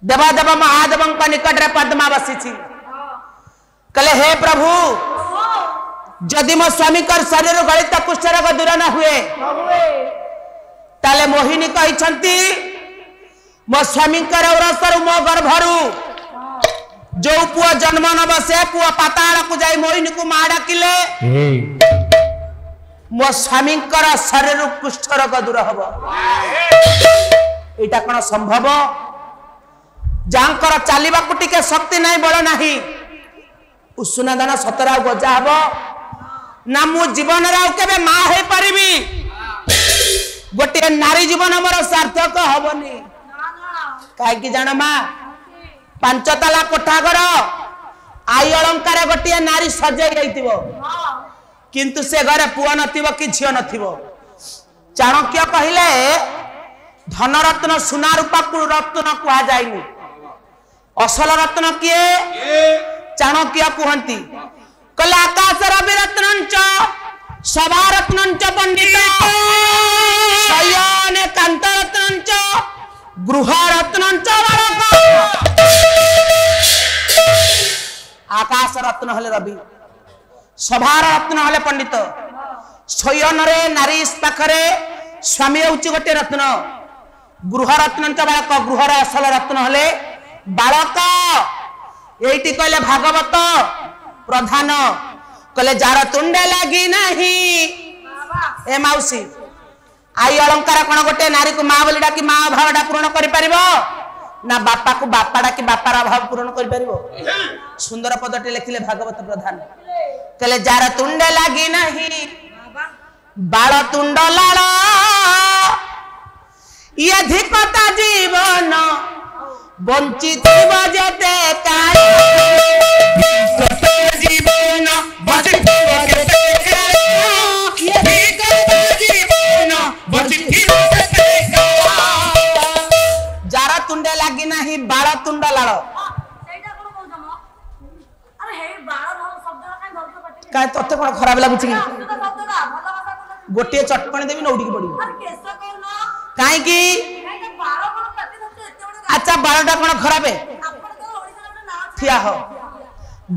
देवादेव महादेव निकट में पद्मा बसी कहले हे प्रभु जदि मो स्वामी शरीर गलित कुष्ठ रोग दूर न हुए ताले मोहिनी कहते मो स्वामी उरसर मो गर्भरु जो पुआ जन्म नब से पुआ पाताल को जाई मोहिनी को मां डाकिले मो स्वामी शरीर कुष्ठ रोग दूर हम एटा कौन संभव जहाँकर चलवा को टिके शक्ति नहीं बल नहीं उषुना दाना सतरा गजा हम ना मु जीवन के माँ हो पारि गोटे नारी जीवन मोर सार्थक हेनी कहीं जान माँ 5 ताला कोठा घर आई अलंकार गोटे नारी सजाई किंतु से घरे पुआ नथिबो कि झियो नथिबो चाणक्य कहले धनरत्न सुना रूपा को रत्न कहा जायनी असल रत्न किए चाणक्य कहती कल आकाश रवि रत्न सभा रत्न पंडित शयन कांत रत्न गृह रत्न आकाश रत्न हले रवि सभा रत्न हले पंडित शयन रे नारी पाखरे स्वामी हूँ गोटे रत्न गृह रत्न बालक गृहर असल रत्न हले बालक ये कहले भागवत प्रधान कहले जार तुंडे लगी नहीं ए मौसी आई अलंकार कौन गोटे नारी को माँ बोली डाकी माँ भावटा पूर्ण कर ना बापा को बापा डाकी बापार भाव पूर्ण कर सुंदर पदटे लिखिले भागवत प्रधान कहले जार तुंडे लगी नहीं बाल तुंड लाल ये धिकता जीवन वंचित बजते जीवन जार तुंडे लगी नहीं बाल तुंड लाल क्या तत्ते कौन खराब लगुच गोटे चटकणी देवी नौटी पड़ी कहीं अच्छा बालटा कौन खराब ठिया हो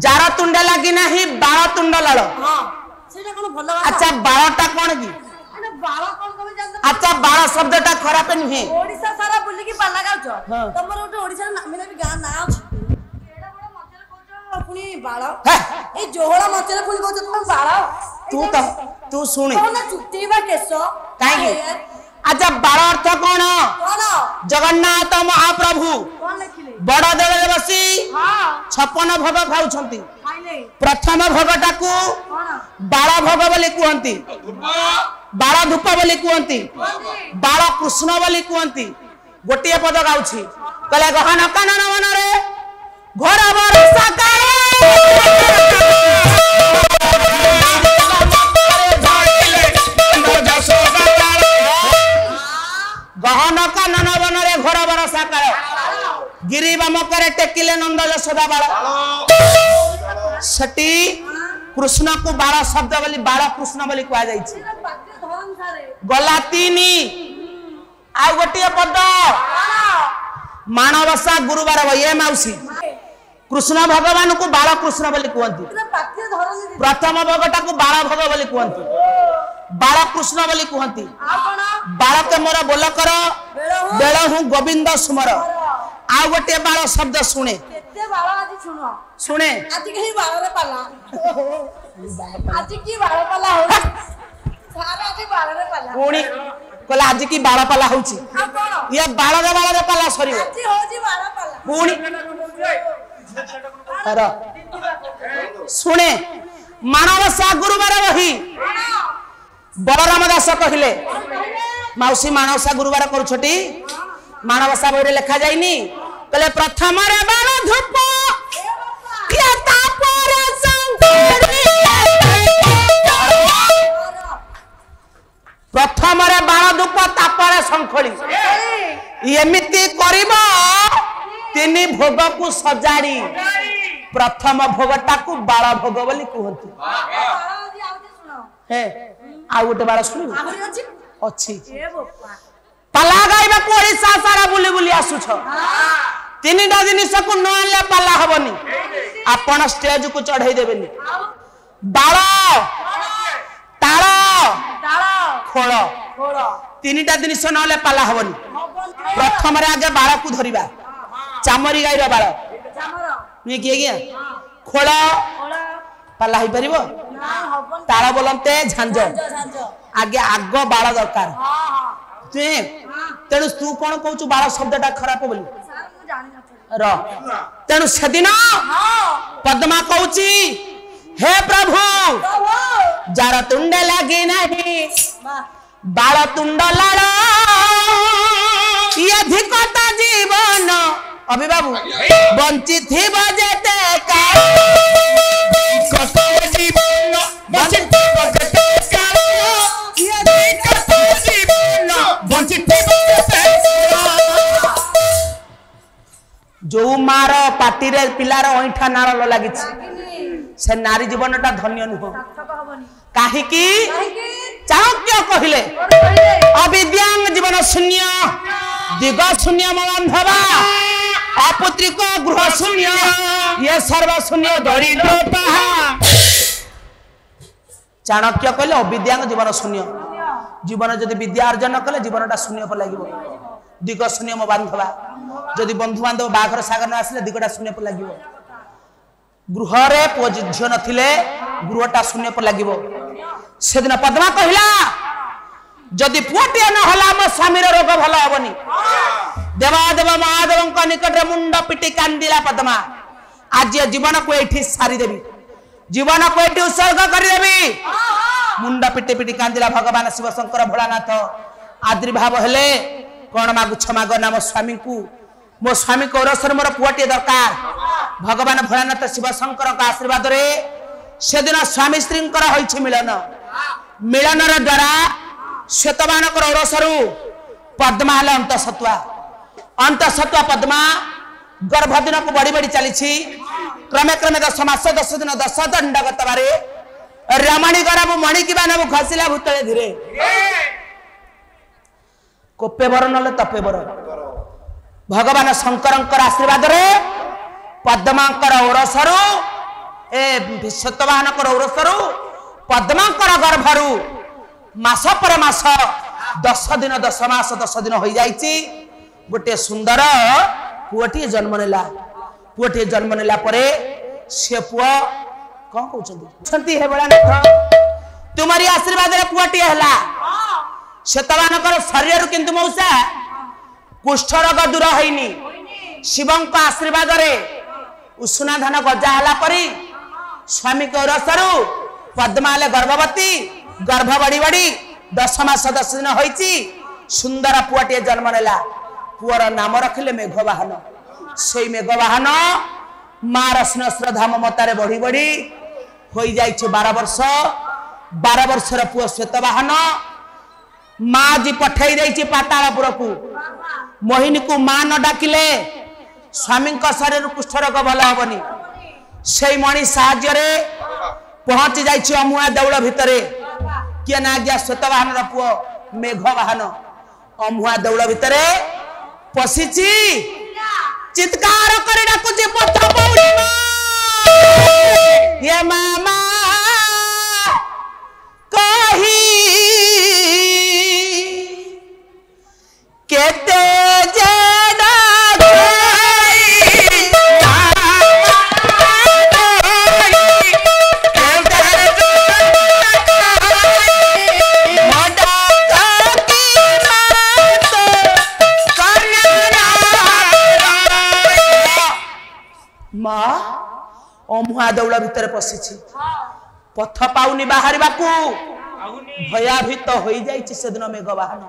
जार तुंडे लगी नहीं बाल तुंड लाल अच्छा बालटा कौन की अच्छा बाल शब्दटा खराब नुहे ओडिसा सारा बुली की पाला गाउछ तमर ओटे ओडिसा नामी नामी गां ना अछि एडा बड़ मचरे कोछ पुनी बाळ ए जोहळा मचरे पुनी कोछ तुम बाळ तू सुनी कोन चुटीबा केसो काहे अच्छा बाल अर्थ कौन जगन्नाथ महाप्रभु बड़ देव बसी 56 भोग खाऊछंती प्रथम भोगटा को बाल भोग बोली कहती बाल धूप बोली कहती बाल कृष्ण बोली कहती गोटे पद गाउछि कहले गहन कानन मन रे घोर बरसा गहन कानन वन रे घोर बरसा काल गिरी बामकर टेकिले नंद यशोदा बाल सटी कृष्ण को बाल शब्द बोली बाल कृष्ण बोली कहा जाइछि गला 3 आ गोटे पद माणवसा गुरुवार ये मौसी कृष्ण भगवान को बाल कृष्ण बोली कहती प्रथम भोगटा को बाल भोग बोली कहती बाल कृष्ण बोली कहती बाल के मोर बोल कर बेल हूँ गोविंद सुमर आ गोटे बाल शब्द शुणे शुणे पुणी कहला आज की बाल पाला होची ये बाल रे पाला सरी पुणी शुणे मानवसा गुरुवार रही बलराम दास कहले मौसी मानवसा गुरुवार करुछटी मानवसा बही लिखा जाइनी कहले प्रथम रे बाल धूप प्रथम रे बाल धूप तापर शंखली एमिति करिब 3 भोग को सजाड़ी प्रथम भोगटा को बाल भोग बोली कहती हे आ गोटे बाल सुन अच्छी पाला गाइबा को ओडिसा सारा बुली बुली आसुछ तीनटा जिनिस को न आनले पाला हबनी आपण स्टेज को चढ़ाई देबेनी बाळ ताळ खोल तीनटा जिनिस न आनले पाला हबनी प्रथम रे आगे बाळ को धरिबा चामरी गाईर बाळ नी के गया खोल पाला ही परिबो ताळ बोलंते झांझ आगे आग बाळ दरकार ते तेणु तू कोन कहू बाळ शब्दटा खराब बोली र तेणु सेदिन पद्मा कहूची हे प्रभु जार तुंड लगी नहीं बाळ तुंड लाड़ ये अधिकता जीवन अभी बाबू बंची थी बजेते का जीवन बंची थी बजेते का ये अधिकता जीवन बंची थी बजेते जो मार पाटी रे पिलार ओइठा नारल लागि से नारी जीवनटा धन्य नुह काहे की चाणक्य कहिले अविद्यांग जीवन शून्य दिग शून्य बांधवा अपुत्रिक गृह शून्य ये सर्व शून्य दरिद्र पहा चाणक्य कहिले अविद्यांग जीवन शून्य जीवन जदि विद्या अर्जन कले जीवनटा शून्य पर लागिवो दिग शून्य म बांधवा जदि बंधु बांधव बाघर सागर न आसले दिगटा शून्य पर लागिवो गृह रे झियो नथिले गृहटा शून्य पर लागिवो सेदिन पद्मा कहिला जदि पुअटे न होला म स्वामीर रोग भला हबनी देवादेव महादेव निकट रे मुंड पिटी कांदिला पद्मा आज जीवन को एठी सारी देबी जीवन को एठी उत्सर्ग करि देबी मुंड पिटी पिटी कांदिला भगवान शिव शंकर भोलानाथ आदिर्भाव हेले कौन मागुछ माग नाम स्वामी को मो स्वामी को रसर मोर पुअटे दरकार भगवान भोलानाथ शिव शंकर का आशीर्वाद रे सेदिन स्वामी स्त्री होइछि मिलन मिलनर द्वारा श्वेतवान रसरु पद्मा हल अंतसत्वा पद्मा गर्भदिन को बड़ी बड़ी चली क्रमे क्रमे 10 मास 10 दिन 10 दंड गतबारे रमणी गरब मणि की बानबु खसिला भूतले धीरे कोपे बर नले तपे बर भगवान शंकरंकर आशीर्वाद रे पद्मांकर ओरसरु ए श्वेतवाहनकर ओरसरु पद्मांकर गर्भरु मास पर मास 10 दिन 10 मास 10 दिन हो जाइछि गोटे सुंदर पुअटी जन्म नेला पुअटी जन्म नेला परे से पुआ कोन कहउछंती हे बळा नथ तुम्हारी आशीर्वाद रे पुअटी हला श्वेतवाहनकर शरीर किंतु मौसा कुष्ठ रोग दूर होइनी शिवं का आशीर्वाद रे उष्णा धान गजा हला परी स्वामी को रसरु पद्माले गर्भवती गर्भ बड़ी बड़ी 10 मास 10 दिन होइछि सुंदर पुअटे जन्म नेला पुअर नाम रखिले मेघवाहन सेई मेघवाहन मा रत्न श्रद्धा ममतारे बढ़ी बढ़ी होई जाइछि 12 वर्षर पुअ श्वेतवाहन मा जी पठेई देछि पातालपुर को मोहिनी को मा न डाकिले स्वामी का शरीर कुष्ठ रोग भला हबनी सेई मणि साहाय्य रे पहुंच जाइछि अमुआ देउळ भितरे किए ना गया श्वेतवाहन र पुओ मेघवाहन अमुआ देउळ भितरे पसिछि चित्कार करि डाकुछि पथ पौड़ी ये मामा कही केते जेडा अमुआ दौड़ भितर पशिछि पथ पाउनी बाहर भयाभीत हो जाइछि सेदिन मेघवाहन